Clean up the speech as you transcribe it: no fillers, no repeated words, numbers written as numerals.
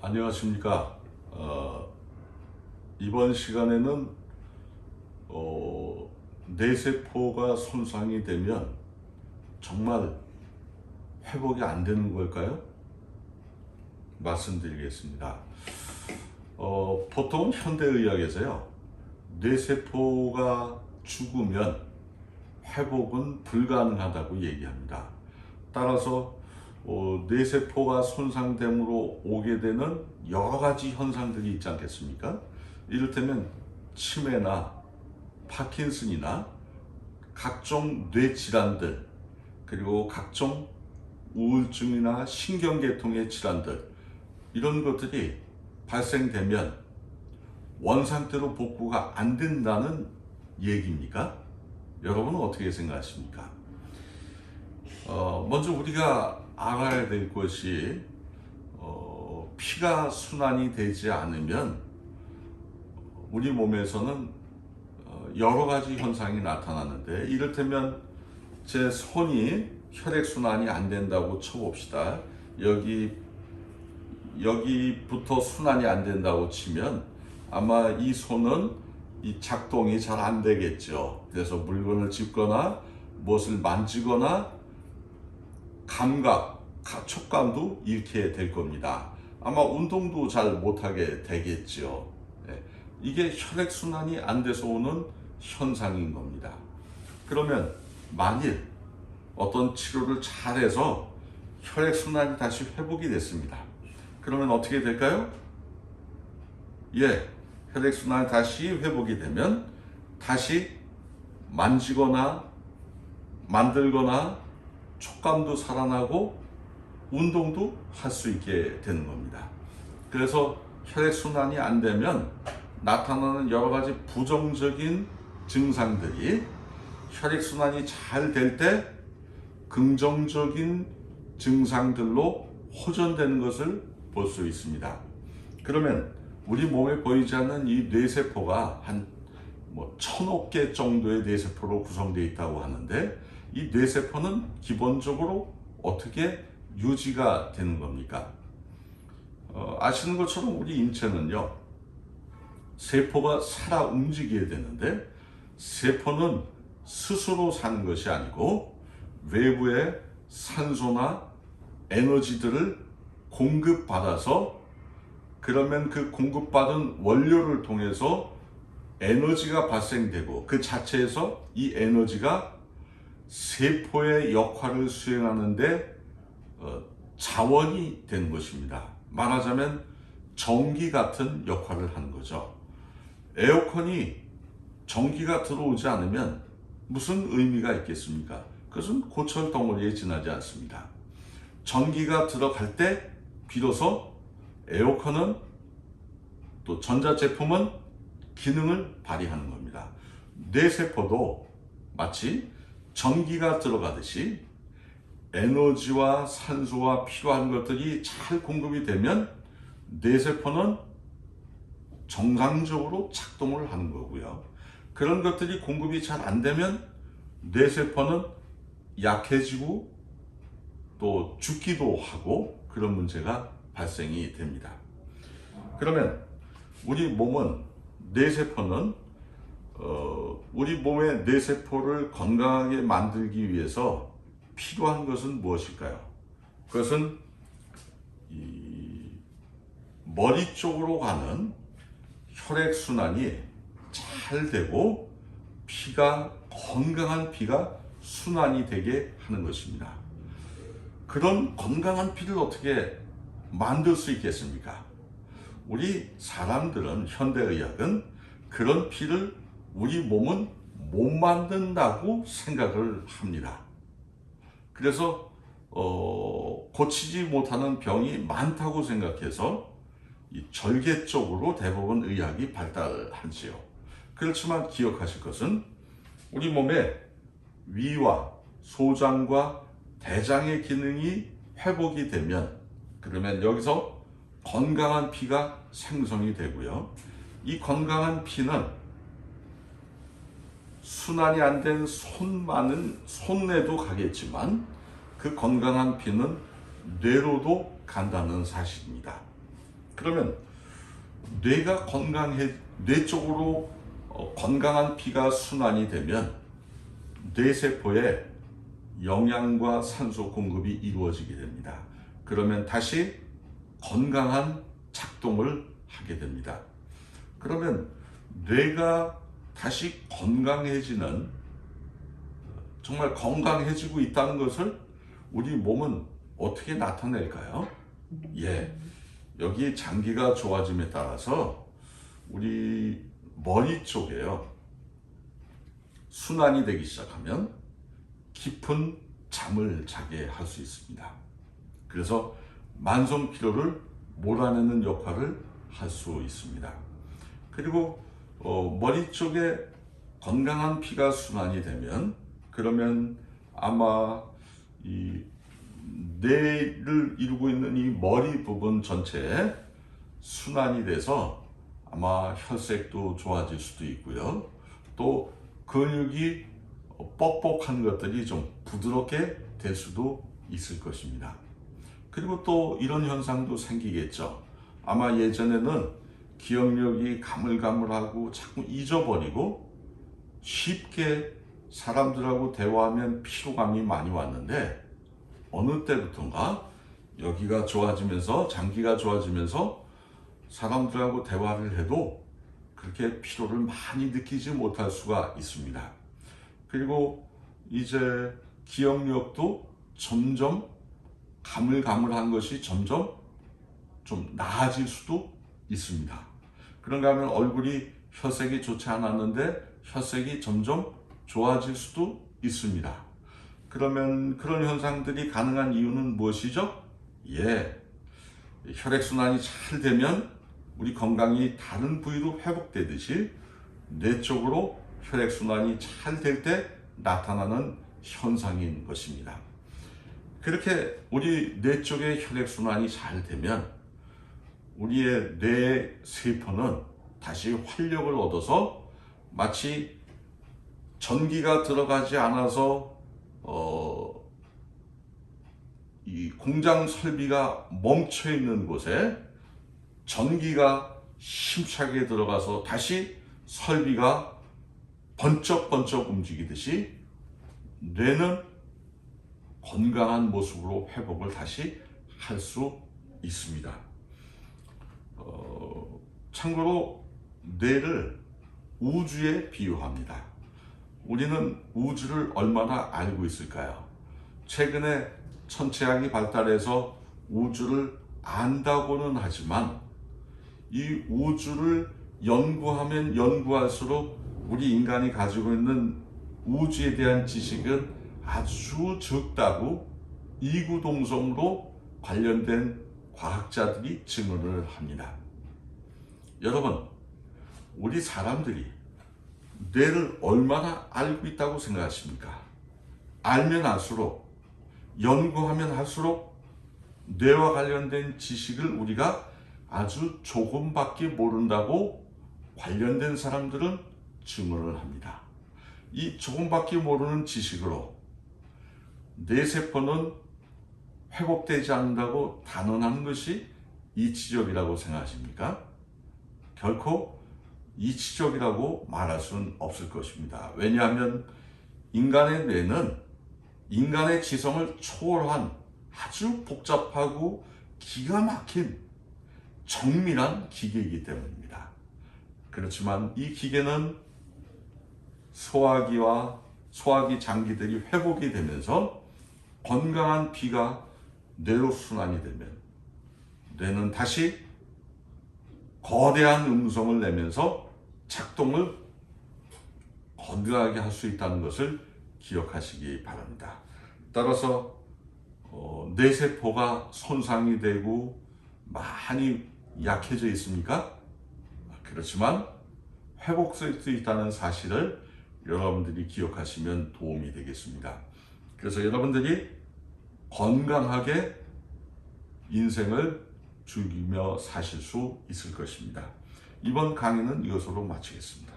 안녕하십니까. 이번 시간에는 뇌세포가 손상이 되면 정말 회복이 안 되는 걸까요? 말씀드리겠습니다. 보통 현대의학에서요, 뇌세포가 죽으면 회복은 불가능하다고 얘기합니다. 따라서 뇌세포가 손상됨으로 오게 되는 여러 가지 현상들이 있지 않겠습니까? 이를테면 치매나 파킨슨이나 각종 뇌질환들, 그리고 각종 우울증이나 신경계통의 질환들, 이런 것들이 발생되면 원상태로 복구가 안 된다는 얘기입니까? 여러분은 어떻게 생각하십니까? 먼저 우리가 알아야 될 것이, 피가 순환이 되지 않으면 우리 몸에서는 여러 가지 현상이 나타나는데, 이를테면 제 손이 혈액순환이 안 된다고 쳐봅시다. 여기부터 순환이 안 된다고 치면 아마 이 손은 이 작동이 잘 안 되겠죠. 그래서 물건을 짚거나 무엇을 만지거나 감각, 촉감도 잃게 될 겁니다. 아마 운동도 잘 못하게 되겠죠. 이게 혈액순환이 안 돼서 오는 현상인 겁니다. 그러면 만일 어떤 치료를 잘해서 혈액순환이 다시 회복이 됐습니다. 그러면 어떻게 될까요? 혈액순환이 다시 회복이 되면 다시 만지거나 만들거나 촉감도 살아나고 운동도 할 수 있게 되는 겁니다. 그래서 혈액순환이 안 되면 나타나는 여러 가지 부정적인 증상들이 혈액순환이 잘 될 때 긍정적인 증상들로 호전되는 것을 볼 수 있습니다. 그러면 우리 몸에 보이지 않는 이 뇌세포가 한 1000억 개 정도의 뇌세포로 구성되어 있다고 하는데, 이 뇌세포는 기본적으로 어떻게 유지가 되는 겁니까? 아시는 것처럼 우리 인체는요, 세포가 살아 움직여야 되는데, 세포는 스스로 사는 것이 아니고 외부의 산소나 에너지들을 공급받아서, 그러면 그 공급받은 원료를 통해서 에너지가 발생되고, 그 자체에서 이 에너지가 세포의 역할을 수행하는데 자원이 되는 것입니다. 말하자면 전기 같은 역할을 하는 거죠. 에어컨이 전기가 들어오지 않으면 무슨 의미가 있겠습니까? 그것은 고철 덩어리에 지나지 않습니다. 전기가 들어갈 때 비로소 에어컨은, 또 전자제품은 기능을 발휘하는 겁니다. 뇌세포도 마치 전기가 들어가듯이 에너지와 산소와 필요한 것들이 잘 공급이 되면 뇌세포는 정상적으로 작동을 하는 거고요. 그런 것들이 공급이 잘 안 되면 뇌세포는 약해지고 또 죽기도 하고, 그런 문제가 발생이 됩니다. 그러면 우리 몸은, 뇌세포는 우리 몸의 뇌세포를 건강하게 만들기 위해서 필요한 것은 무엇일까요? 그것은 이 머리 쪽으로 가는 혈액순환이 잘 되고 건강한 피가 순환이 되게 하는 것입니다. 그런 건강한 피를 어떻게 만들 수 있겠습니까? 우리 사람들은, 현대의학은 그런 피를 우리 몸은 못 만든다고 생각을 합니다. 그래서 고치지 못하는 병이 많다고 생각해서 이 절개 쪽으로 대부분 의학이 발달하지요. 그렇지만 기억하실 것은, 우리 몸의 위와 소장과 대장의 기능이 회복이 되면, 그러면 여기서 건강한 피가 생성이 되고요. 이 건강한 피는 순환이 안 된 손에도 가겠지만, 그 건강한 피는 뇌로도 간다는 사실입니다. 그러면 뇌가 뇌 쪽으로 건강한 피가 순환이 되면 뇌세포에 영양과 산소 공급이 이루어지게 됩니다. 그러면 다시 건강한 작동을 하게 됩니다. 그러면 뇌가 다시 건강해지는, 정말 건강해지고 있다는 것을 우리 몸은 어떻게 나타낼까요? 예, 여기 장기가 좋아짐에 따라서 우리 머리 쪽에요, 순환이 되기 시작하면 깊은 잠을 자게 할 수 있습니다. 그래서 만성 피로를 몰아내는 역할을 할 수 있습니다. 그리고 머리 쪽에 건강한 피가 순환이 되면, 그러면 아마 이 뇌를 이루고 있는 이 머리 부분 전체에 순환이 돼서 아마 혈색도 좋아질 수도 있고요. 또 근육이 뻑뻑한 것들이 좀 부드럽게 될 수도 있을 것입니다. 그리고 또 이런 현상도 생기겠죠. 아마 예전에는 기억력이 가물가물하고 자꾸 잊어버리고 쉽게 사람들하고 대화하면 피로감이 많이 왔는데, 어느 때부턴가 여기가 좋아지면서, 장기가 좋아지면서 사람들하고 대화를 해도 그렇게 피로를 많이 느끼지 못할 수가 있습니다. 그리고 이제 기억력도 점점 가물가물한 것이 점점 좀 나아질 수도 있습니다. 그런가 하면 얼굴이 혈색이 좋지 않았는데 혈색이 점점 좋아질 수도 있습니다. 그러면 그런 현상들이 가능한 이유는 무엇이죠? 예, 혈액순환이 잘 되면 우리 건강이 다른 부위로 회복되듯이 뇌 쪽으로 혈액순환이 잘 될 때 나타나는 현상인 것입니다. 그렇게 우리 뇌 쪽의 혈액순환이 잘 되면 우리의 뇌 세포는 다시 활력을 얻어서 마치 전기가 들어가지 않아서 이 공장 설비가 멈춰 있는 곳에 전기가 힘차게 들어가서 다시 설비가 번쩍번쩍 움직이듯이 뇌는 건강한 모습으로 회복을 다시 할 수 있습니다. 참고로 뇌를 우주에 비유합니다. 우리는 우주를 얼마나 알고 있을까요? 최근에 천체학이 발달해서 우주를 안다고는 하지만 이 우주를 연구하면 연구할수록 우리 인간이 가지고 있는 우주에 대한 지식은 아주 적다고 이구동성으로 관련된 과학자들이 증언을 합니다. 여러분, 우리 사람들이 뇌를 얼마나 알고 있다고 생각하십니까? 알면 알수록, 연구하면 할수록 뇌와 관련된 지식을 우리가 아주 조금밖에 모른다고 관련된 사람들은 증언을 합니다. 이 조금밖에 모르는 지식으로 뇌세포는 회복되지 않는다고 단언하는 것이 이치적이라고 생각하십니까? 결코 이치적이라고 말할 수는 없을 것입니다. 왜냐하면 인간의 뇌는 인간의 지성을 초월한 아주 복잡하고 기가 막힌 정밀한 기계이기 때문입니다. 그렇지만 이 기계는 소화기 장기들이 회복이 되면서 건강한 피가 뇌로 순환이 되면 뇌는 다시 거대한 음성을 내면서 작동을 건강하게 할 수 있다는 것을 기억하시기 바랍니다. 따라서 뇌세포가 손상이 되고 많이 약해져 있습니까? 그렇지만 회복될 수 있다는 사실을 여러분들이 기억하시면 도움이 되겠습니다. 그래서 여러분들이 건강하게 인생을 즐기며 사실 수 있을 것입니다. 이번 강의는 이것으로 마치겠습니다.